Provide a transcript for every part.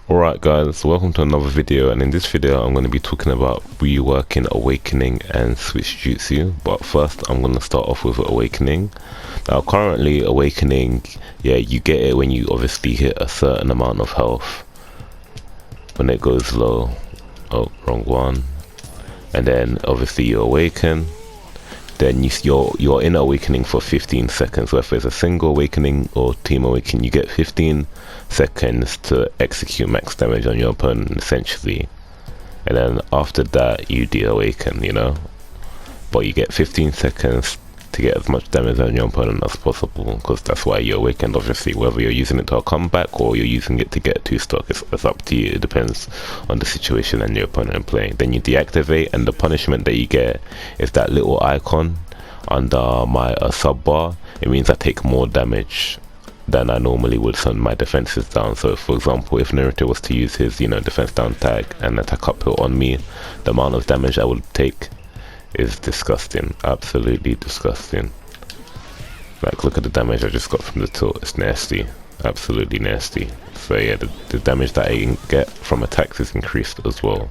Alright guys, welcome to another video, and in this video I'm going to be talking about reworking Awakening and Switch Jutsu. But first I'm going to start off with Awakening. Now currently Awakening, yeah, you get it when you obviously hit a certain amount of health. When it goes low, oh wrong one, and then obviously you awaken. Then you're in Awakening for 15 seconds. Whether it's a single Awakening or team Awakening, you get 15 seconds to execute max damage on your opponent, essentially. And then after that, you de-awaken, you know? But you get 15 seconds to get as much damage on your opponent as possible, because that's why you awakened, obviously. Whether you're using it to a comeback or you're using it to get 2-stock, it's up to you. It depends on the situation and your opponent playing. Then you deactivate, and the punishment that you get is that little icon under my sub bar. It means I take more damage than I normally would, so my defense is down. So for example, if Naruto was to use his, defense down tag and attack uphill on me, the amount of damage I would take is disgusting, absolutely disgusting. Like, look at the damage I just got from the tilt. It's nasty, absolutely nasty. So yeah, the damage that I get from attacks is increased as well,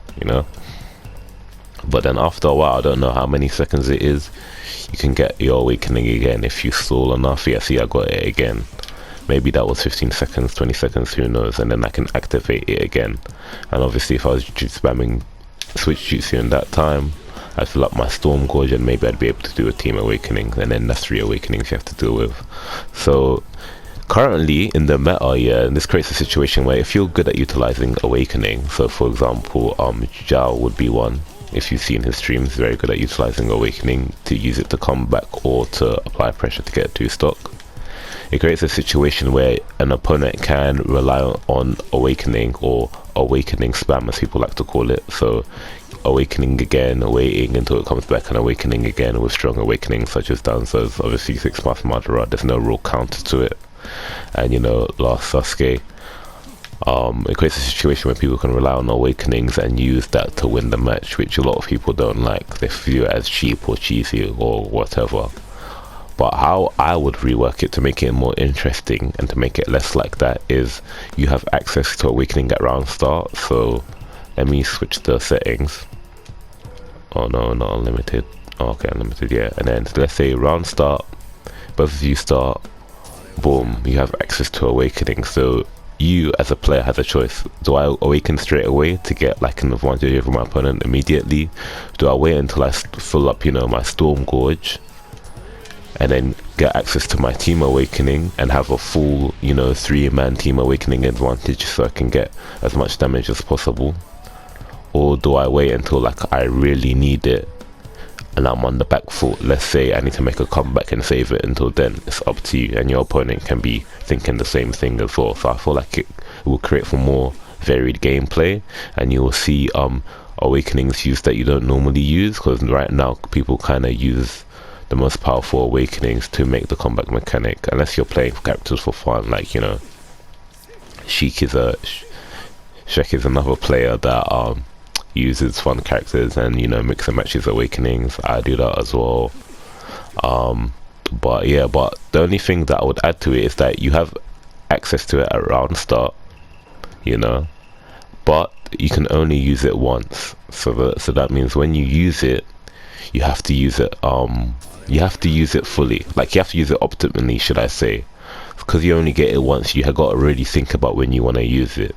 but then after a while, I don't know how many seconds it is, you can get your awakening again if you stall enough. Yeah, see, I got it again. Maybe that was 15 seconds, 20 seconds, who knows, and then I can activate it again. And obviously if I was spamming Switch Jutsu in that time, I'd fill up my Storm Gorge and maybe I'd be able to do a team awakening, and then that's 3 awakenings you have to deal with. So currently in the meta, yeah, this creates a situation where if you're good at utilizing awakening, so for example, Zhao would be one. If you've seen his streams, very good at utilizing awakening to use it to come back or to apply pressure to get 2-stock. It creates a situation where an opponent can rely on awakening, or awakening spam as people like to call it. So awakening again, waiting until it comes back, and awakening again with strong awakenings such as Danzo's. Obviously 6-pass Madara, there's no real counter to it. And last Sasuke, it creates a situation where people can rely on awakenings and use that to win the match, which a lot of people don't like. They view it as cheap or cheesy or whatever. But how I would rework it to make it more interesting and to make it less like that is you have access to awakening at round start. So let me switch the settings. Oh no, not unlimited. Oh, okay, unlimited, yeah. And then let's say round start, both of you start, boom, you have access to awakening. So you as a player has a choice. Do I awaken straight away to get like an advantage over my opponent immediately? Do I wait until I fill up my Storm Gorge and then get access to my team awakening and have a full 3-man team awakening advantage so I can get as much damage as possible? Or do I wait until like I really need it and I'm on the back foot? Let's say I need to make a comeback and save it until then. It's up to you, and your opponent can be thinking the same thing as well. So I feel like it will create for more varied gameplay, and you will see awakenings used that you don't normally use, because right now people kind of use the most powerful awakenings to make the comeback mechanic, unless you're playing characters for fun, like Sheik is another player that uses fun characters and mix and matches awakenings. I do that as well. But the only thing that I would add to it is that you have access to it at round start, but you can only use it once. So that means when you use it, you have to use it fully. Like, you have to use it optimally, should I say, because you only get it once. You have got to really think about when you want to use it.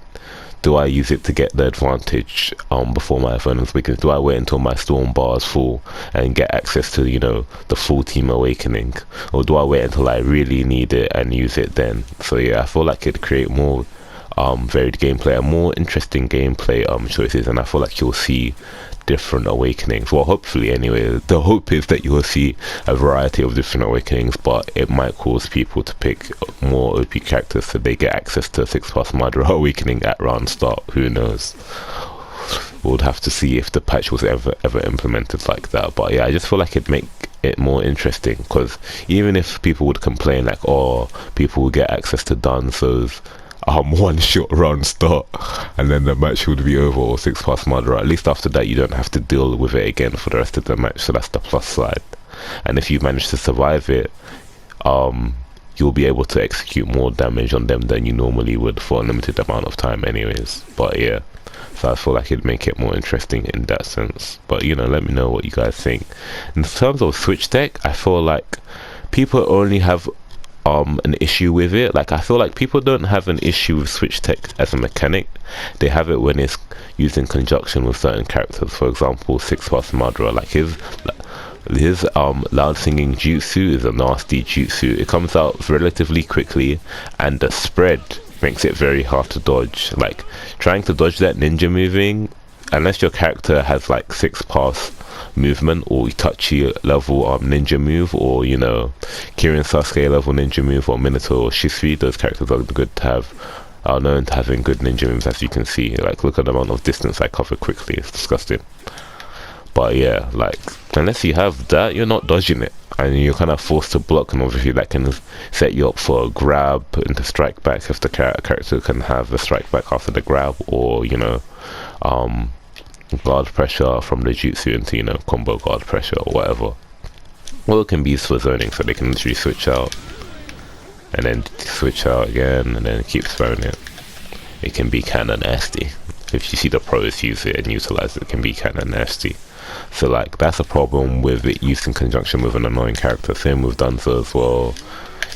Do I use it to get the advantage before my opponent's weakness? Do I wait until my Storm bar is full and get access to the full team awakening, or do I wait until I really need it and use it then? So yeah, I feel like it'd create more varied gameplay and more interesting gameplay choices, and I feel like you'll see different awakenings. Well, hopefully anyway. The hope is that you will see a variety of different awakenings, but it might cause people to pick more OP characters so they get access to 6-pass Madara awakening at round start. Who knows? We'll have to see if the patch was ever implemented like that. But yeah, I just feel like it'd make it more interesting, because even if people would complain like, oh, people will get access to Danzo's one shot round start and then the match would be over, or 6-pass Madara, at least after that you don't have to deal with it again for the rest of the match. So that's the plus side. And if you manage to survive it, you'll be able to execute more damage on them than you normally would for a limited amount of time anyways. But yeah, so I feel like it'd make it more interesting in that sense. But you know, let me know what you guys think. In terms of switch tech, I feel like people only have an issue with it. Like, I feel like people don't have an issue with switch tech as a mechanic. They have it when it's used in conjunction with certain characters. For example, 6+ Madara, like his loud singing jutsu is a nasty jutsu. It comes out relatively quickly, and the spread makes it very hard to dodge. Like, trying to dodge that ninja moving, unless your character has like 6+ movement or Itachi level ninja move, or you know, Kirin Sasuke level ninja move, or Minato or Shisui, those characters are good to have, are known to having good ninja moves, as you can see. Like, look at the amount of distance I cover quickly, it's disgusting. But yeah, like, unless you have that, you're not dodging it, and you're kind of forced to block, and obviously that can set you up for a grab into strike back if the character can have a strike back after the grab, or you know, guard pressure from the jutsu into, you know, combo guard pressure or whatever. Or it can be used for zoning, so they can literally switch out and then switch out again and then keep throwing it. It can be kind of nasty. If you see the pros use it and utilize it, it can be kind of nasty. So like, that's a problem with it used in conjunction with an annoying character. Same with Danzo as well.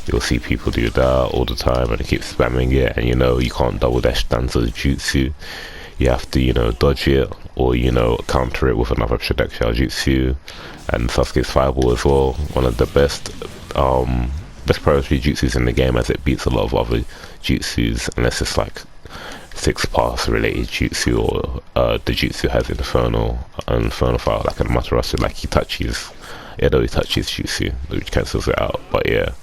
You'll see people do that all the time and they keep spamming it, and you know, you can't double dash Danzo's jutsu. You have to, you know, dodge it, or you know, counter it with another projectile jutsu. And Sasuke's Fireball as well, one of the best priority jutsus in the game, as it beats a lot of other jutsus, unless it's like 6+ related jutsu, or the jutsu has Infernal Fire, like a Matarasu, like Itachi's jutsu, which cancels it out. But yeah,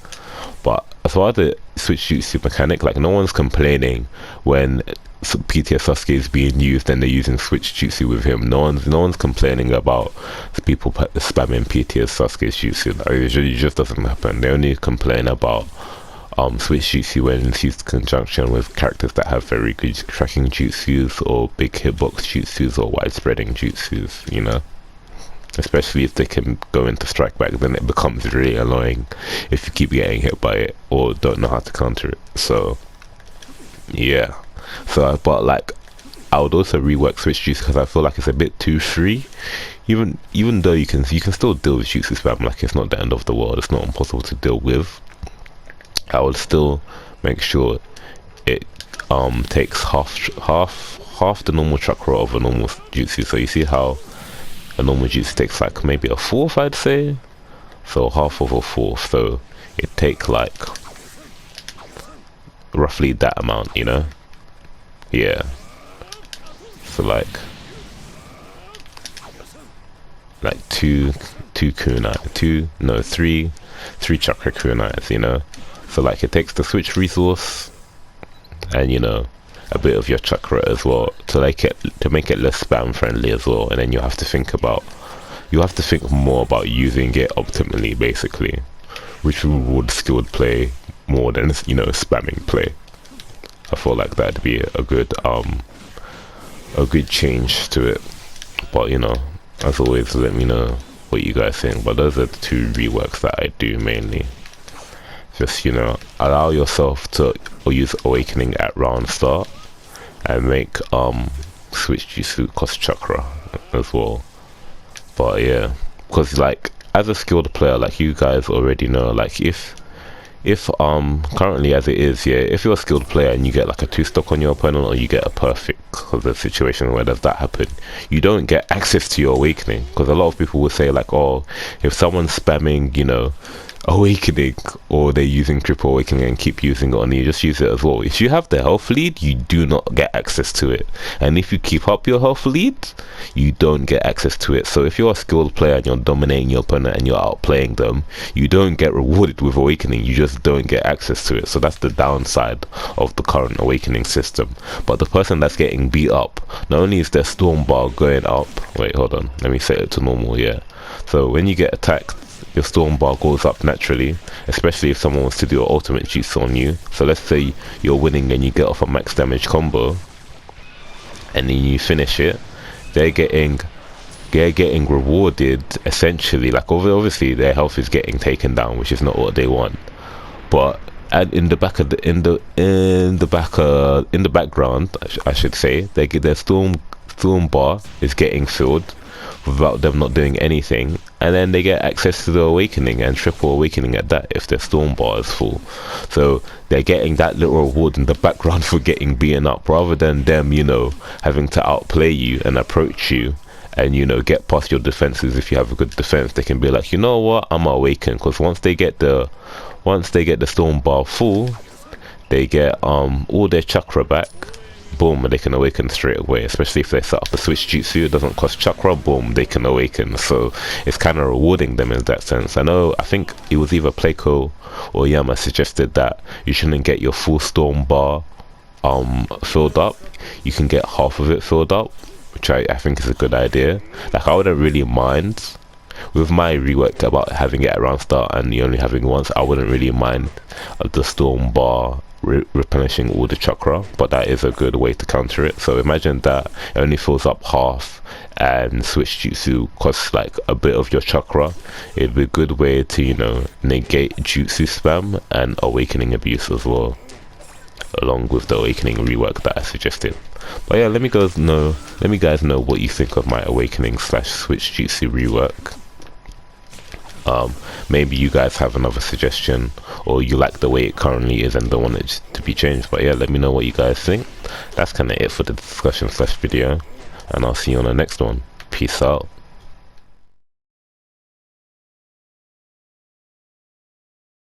but as far as the switch jutsu mechanic, like, no one's complaining when PTS Sasuke is being used and they're using switch jutsu with him. No one's complaining about people spamming PTS Sasuke's jutsu. Like, it just doesn't happen. They only complain about switch jutsu when it's used in conjunction with characters that have very good tracking jutsus, or big hitbox jutsus, or widespreading jutsus, you know. Especially if they can go into strike back, then it becomes really annoying if you keep getting hit by it or don't know how to counter it. So yeah, so but like, I would also rework switch jutsu because I feel like it's a bit too free. Even though you can still deal with jutsu spam, like, it's not the end of the world, it's not impossible to deal with. I would still make sure it takes half the normal chakra of a normal jutsu. So you see how a normal jutsu takes like maybe a fourth, I'd say. So half of a fourth, so it take like roughly that amount, you know. Yeah, so like three chakra kunais, you know. So like, it takes the switch resource and, you know, a bit of your chakra as well to make it less spam friendly as well. And then you have to think more about using it optimally, basically, which would skilled play more than, you know, spamming play. I feel like that'd be a good change to it. But you know, as always, let me know what you guys think. But those are the 2 reworks that I do mainly. Just, you know, allow yourself to use Awakening at round start, and make switch jutsu cost chakra as well. But yeah, because like, as a skilled player, like, you guys already know, like, if currently as it is, yeah, if you're a skilled player and you get like a 2-stock on your opponent, or you get a perfect, because there's a situation where does that happen, you don't get access to your Awakening. Because a lot of people will say like, oh, if someone's spamming, you know, Awakening, or they're using triple Awakening and keep using it on you, just use it as well. If you have the health lead, you do not get access to it, and if you keep up your health lead, you don't get access to it. So if you're a skilled player and you're dominating your opponent and you're outplaying them, you don't get rewarded with Awakening, you just don't get access to it. So that's the downside of the current Awakening system. But the person that's getting beat up, not only is their storm bar going up, wait, hold on, let me set it to normal. Yeah, so when you get attacked, your storm bar goes up naturally, especially if someone wants to do an ultimate jutsu on you. So let's say you're winning and you get off a max damage combo and then you finish it, they're getting rewarded essentially. Like, obviously their health is getting taken down, which is not what they want, but in the back of in the background, I should say, their storm bar is getting filled without them not doing anything, and then they get access to the awakening and triple awakening at that if their storm bar is full. So they're getting that little reward in the background for getting beaten up, rather than them, you know, having to outplay you and approach you and, you know, get past your defenses. If you have a good defense, they can be like, you know what, I'm awakened. Because once they get the storm bar full, they get all their chakra back. Boom, and they can awaken straight away. Especially if they set up a switch jutsu, it doesn't cost chakra. Boom, they can awaken. So it's kind of rewarding them in that sense. I think it was either Pleiko or Yama suggested that you shouldn't get your full storm bar filled up. You can get half of it filled up, which I think is a good idea. Like, I wouldn't really mind with my rework about having it around start and you only having once. I wouldn't really mind the storm bar replenishing all the chakra, but that is a good way to counter it. So imagine that it only fills up half and switch jutsu costs like a bit of your chakra. It'd be a good way to, you know, negate jutsu spam and awakening abuse as well, along with the awakening rework that I suggested. But yeah, let me guys know what you think of my awakening / switch jutsu rework. Maybe you guys have another suggestion, or you like the way it currently is and don't want it to be changed. But yeah, let me know what you guys think. That's kind of it for the discussion / video, and I'll see you on the next one. Peace out.